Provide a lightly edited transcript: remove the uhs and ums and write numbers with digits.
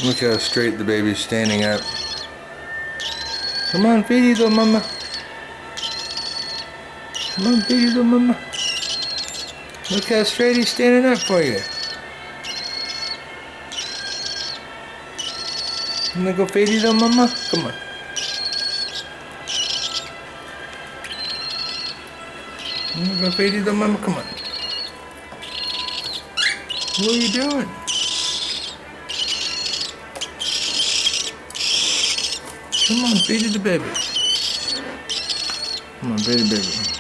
Look how straight the baby's standing up. Come on, feed you, little mama. Come on, feed you, little mama. Look how straight he's standing up for you. I'm gonna go feed you, little mama. Come on. I'm gonna go feed you, little mama. Come on. What are you doing? Come on, feed the baby. Come on, feed the baby.